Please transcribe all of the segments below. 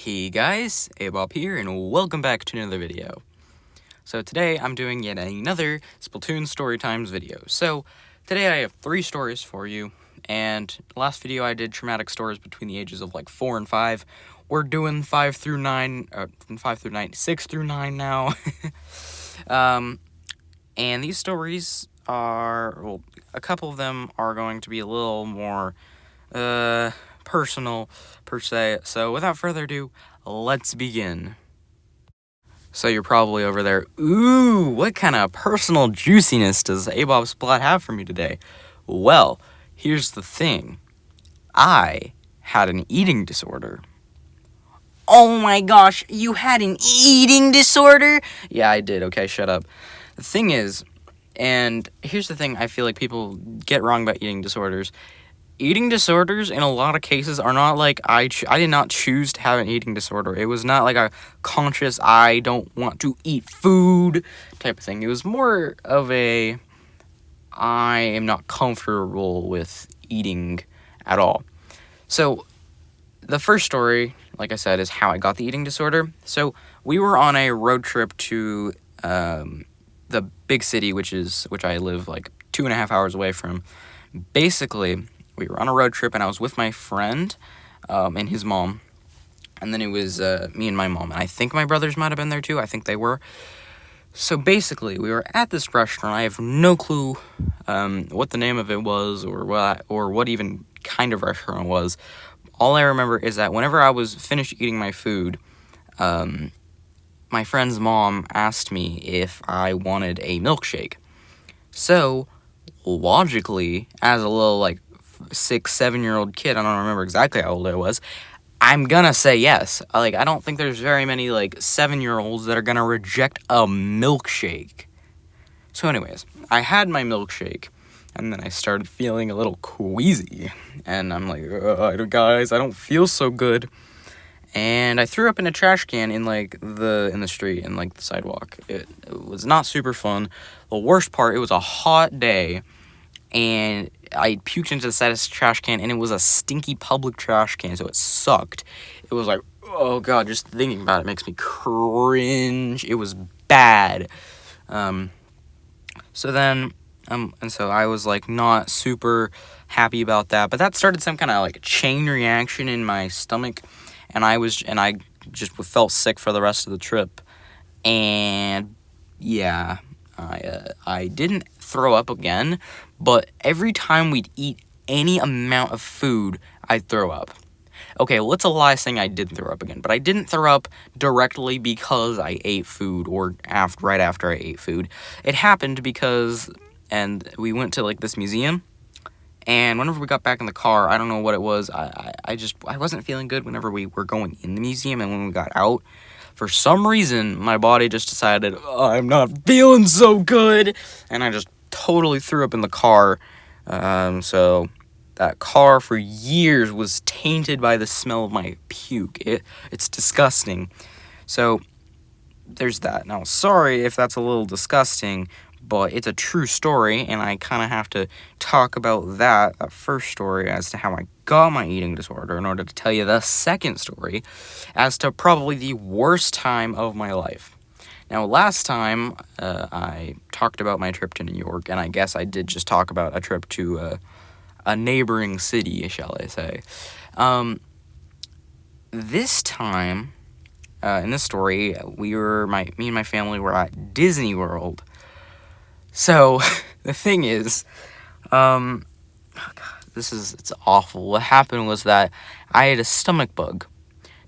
Hey guys, Abob here, and welcome back to another video. So today I'm doing yet another Splatoon Storytimes video. So today I have 3 stories for you, and last video I did traumatic stories between the ages of like 4 and 5. We're doing 5 through 9, 6 through 9 now. And these stories are, well, a couple of them are going to be a little more, personal, per se. So without further ado, let's begin. So you're probably over there, ooh, what kind of personal juiciness does Abob Splat have for me today? Well, here's the thing. I had an eating disorder. Oh my gosh, you had an eating disorder? Yeah, I did. Okay, shut up. The thing is, and here's the thing I feel like people get wrong about eating disorders. Eating disorders, in a lot of cases, are not like I did not choose to have an eating disorder. It was not like a conscious, I don't want to eat food type of thing. It was more of a, I am not comfortable with eating at all. So, the first story, like I said, is how I got the eating disorder. So, we were on a road trip to the big city, which I live like 2.5 hours away from. Basically, we were on a road trip, and I was with my friend and his mom, and then it was me and my mom, and I think my brothers might have been there too. I think they were. So basically, we were at this restaurant. I have no clue what the name of it was or what even kind of restaurant it was. All I remember is that whenever I was finished eating my food, my friend's mom asked me if I wanted a milkshake. So, logically, as a little, like, 6-7-year-old kid, I don't remember exactly how old I was, I'm gonna say yes. Like, I don't think there's very many, like, 7-year-olds that are gonna reject a milkshake. So anyways, I had my milkshake, and then I started feeling a little queasy, and I'm like, guys, I don't feel so good. And I threw up in a trash can in the street, in like the sidewalk. It was not super fun. The worst part, it was a hot day, and I puked into the trash can, and it was a stinky public trash can, so it sucked. It was like, oh god, just thinking about it makes me cringe. It was bad. So then, and so I was like not super happy about that, but that started some kind of like chain reaction in my stomach. And I just felt sick for the rest of the trip, and yeah, I didn't throw up again, but every time we'd eat any amount of food, I'd throw up. Okay, well, it's a lie saying I didn't throw up again, but I didn't throw up directly because I ate food or right after I ate food. It happened because, and we went to like this museum. And whenever we got back in the car, I don't know what it was, I wasn't feeling good whenever we were going in the museum, and when we got out, for some reason, my body just decided, I'm not feeling so good, and I just totally threw up in the car. So that car for years was tainted by the smell of my puke. It's disgusting. So there's that. Now, sorry if that's a little disgusting, but it's a true story, and I kind of have to talk about that first story as to how I got my eating disorder in order to tell you the second story as to probably the worst time of my life. Now, last time, I talked about my trip to New York, and I guess I did just talk about a trip to a neighboring city, shall I say. This time, in this story, me and my family were at Disney World. So, the thing is, it's awful. What happened was that I had a stomach bug.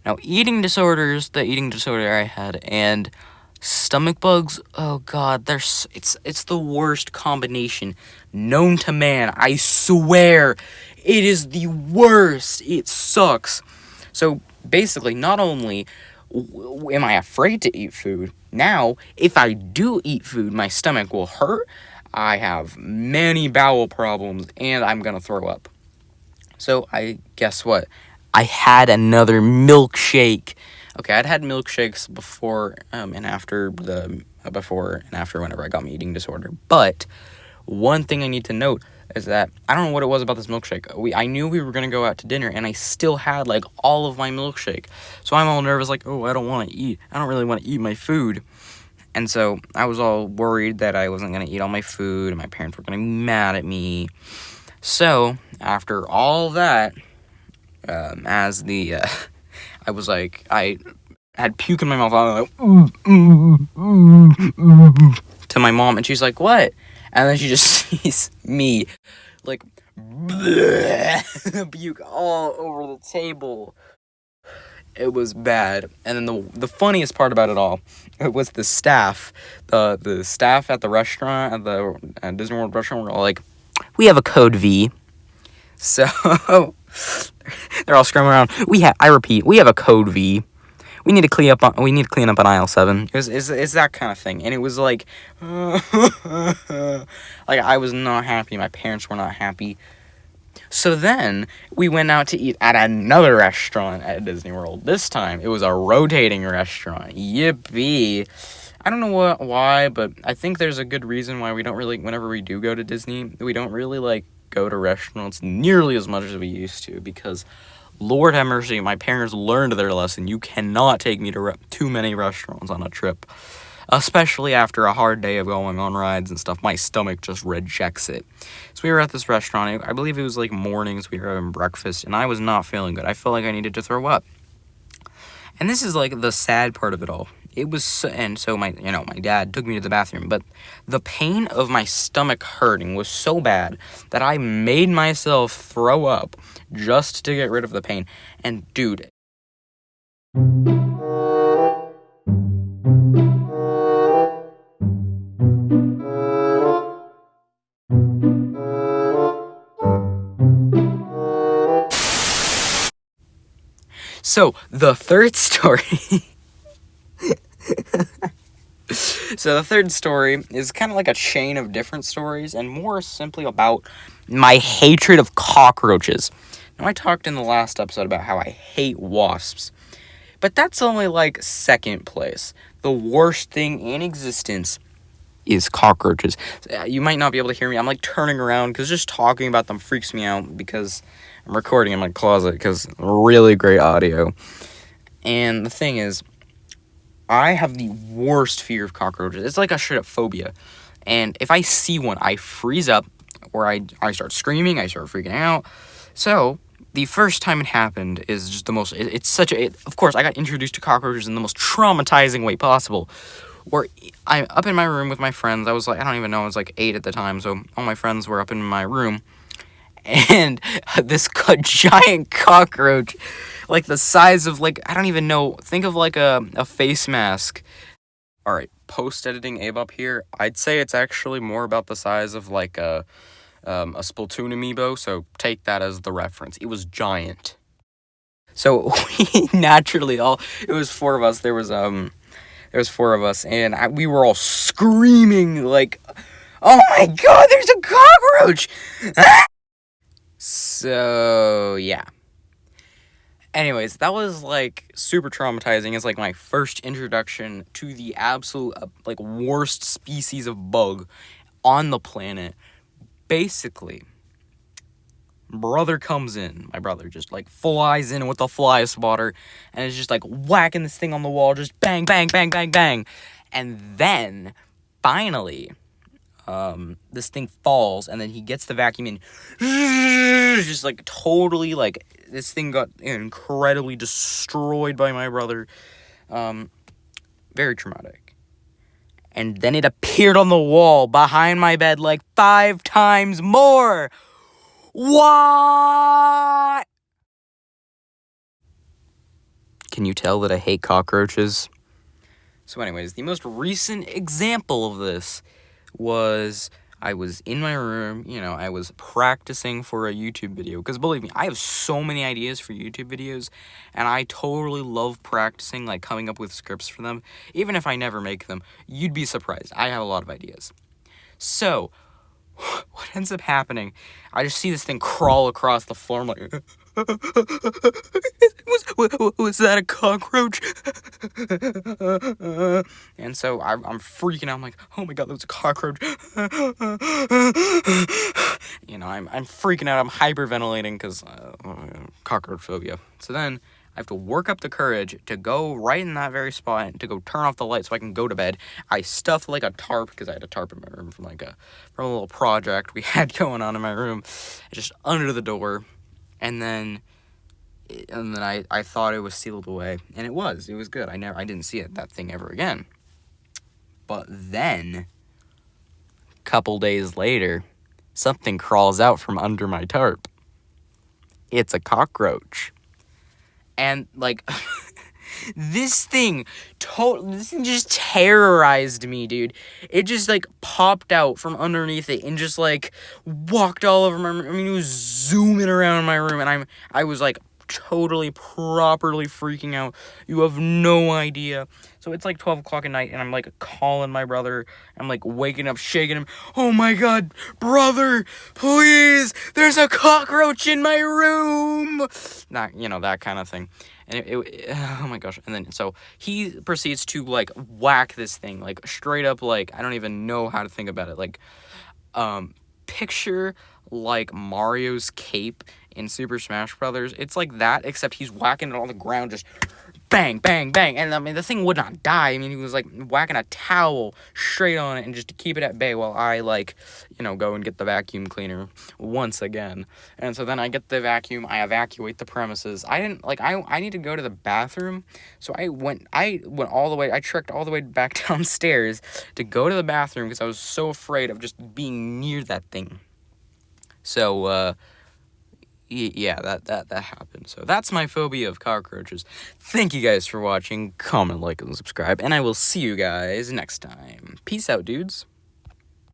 Now, the eating disorder I had, and stomach bugs, oh god, it's the worst combination known to man. I swear, it is the worst. It sucks. So, basically, not only am I afraid to eat food, now, if I do eat food, my stomach will hurt, I have many bowel problems, and I'm gonna throw up. So, guess what? I had another milkshake. Okay, I'd had milkshakes before and after whenever I got my eating disorder. But one thing I need to note, is that I don't know what it was about this milkshake. I knew we were gonna go out to dinner, and I still had like all of my milkshake. So I'm all nervous, like, oh, I don't want to eat. I don't really want to eat my food. And so I was all worried that I wasn't gonna eat all my food, and my parents were gonna be mad at me. So after all that, I was like, I had puke in my mouth. I was like, to my mom, and she's like, what? And then she just sees me, like, puke all over the table. It was bad. And then the funniest part about it all, it was the staff. The staff at the restaurant, at Disney World restaurant, were all like, we have a code V. So they're all screaming around. I repeat, we have a code V. We need to clean up on aisle 7. It's that kind of thing. And it was like, like I was not happy. My parents were not happy. So then we went out to eat at another restaurant at Disney World. This time it was a rotating restaurant. Yippee. I don't know why, but I think there's a good reason why we don't really, whenever we do go to Disney, we don't really like go to restaurants nearly as much as we used to, because Lord have mercy, my parents learned their lesson. You cannot take me to too many restaurants on a trip. Especially after a hard day of going on rides and stuff. My stomach just rejects it. So we were at this restaurant. I believe it was like mornings. We were having breakfast, and I was not feeling good. I felt like I needed to throw up. And this is like the sad part of it all. It was so my dad took me to the bathroom, but the pain of my stomach hurting was so bad that I made myself throw up just to get rid of the pain. And dude, so the third story So the third story is kind of like a chain of different stories, and more simply about my hatred of cockroaches. Now, I talked in the last episode about how I hate wasps, but that's only like second place. The worst thing in existence is cockroaches. You might not be able to hear me. I'm like turning around because just talking about them freaks me out, because I'm recording in my closet because really great audio. And the thing is, I have the worst fear of cockroaches. It's like a straight up phobia. And if I see one, I freeze up, or I start screaming, I start freaking out. So the first time it happened is just the most, of course, I got introduced to cockroaches in the most traumatizing way possible. Where I'm up in my room with my friends. I was like, I don't even know, I was like 8 at the time, so all my friends were up in my room. And this giant cockroach, like the size of, like, I don't even know, think of like a face mask. Alright, post-editing Abe up here, I'd say it's actually more about the size of like a Splatoon amiibo, so take that as the reference. It was giant. So we naturally it was 4 of us, there was 4 of us, and we were all screaming like, oh my god, there's a cockroach! So, yeah. Anyways, that was, like, super traumatizing. It's, like, my first introduction to the absolute, like, worst species of bug on the planet. Basically, brother comes in. My brother just, like, flies in with a fly swatter, and is just, like, whacking this thing on the wall, just bang, bang, bang, bang, bang. And then, finally, this thing falls, and then he gets the vacuum and just like totally, like, this thing got incredibly destroyed by my brother. Very traumatic. And then it appeared on the wall behind my bed like 5 times more. What? Can you tell that I hate cockroaches? So anyways, the most recent example of this was I was in my room, I was practicing for a YouTube video, because believe me, I have so many ideas for YouTube videos, and I totally love practicing, like, coming up with scripts for them. Even if I never make them, you'd be surprised. I have a lot of ideas. So, what ends up happening, I just see this thing crawl across the floor, I'm like, was that a cockroach? And so I'm freaking out. I'm like, oh my god, that was a cockroach. You know, I'm freaking out. I'm hyperventilating because cockroach phobia. So then I have to work up the courage to go right in that very spot to go turn off the light so I can go to bed. I stuffed like a tarp because I had a tarp in my room from a little project we had going on in my room, just under the door, and then I thought it was sealed away, and it was good. I didn't see that thing ever again. But then, a couple days later, something crawls out from under my tarp. It's a cockroach. And, like, this thing just terrorized me, dude. It just, like, popped out from underneath it and just, like, walked all over my room. I mean, it was zooming around my room, and I was, like, totally, properly freaking out. You have no idea. So it's like 12 o'clock at night, and I'm, like, calling my brother. I'm, like, waking up, shaking him. Oh, my God, brother, please, there's a cockroach in my room. That kind of thing. And oh, my gosh. And then, so he proceeds to, like, whack this thing, like, straight up, like, I don't even know how to think about it. Like, picture, like, Mario's cape in Super Smash Brothers. It's like that, except he's whacking it on the ground, just bang, bang, bang. And I mean, the thing would not die. I mean, he was like whacking a towel straight on it and just to keep it at bay while I, like, go and get the vacuum cleaner once again. And so then I get the vacuum, I evacuate the premises. I need to go to the bathroom. So I went all the way, I trekked all the way back downstairs to go to the bathroom because I was so afraid of just being near that thing. So, yeah, that happened. So that's my phobia of cockroaches. Thank you guys for watching. Comment, like, and subscribe. And I will see you guys next time. Peace out, dudes.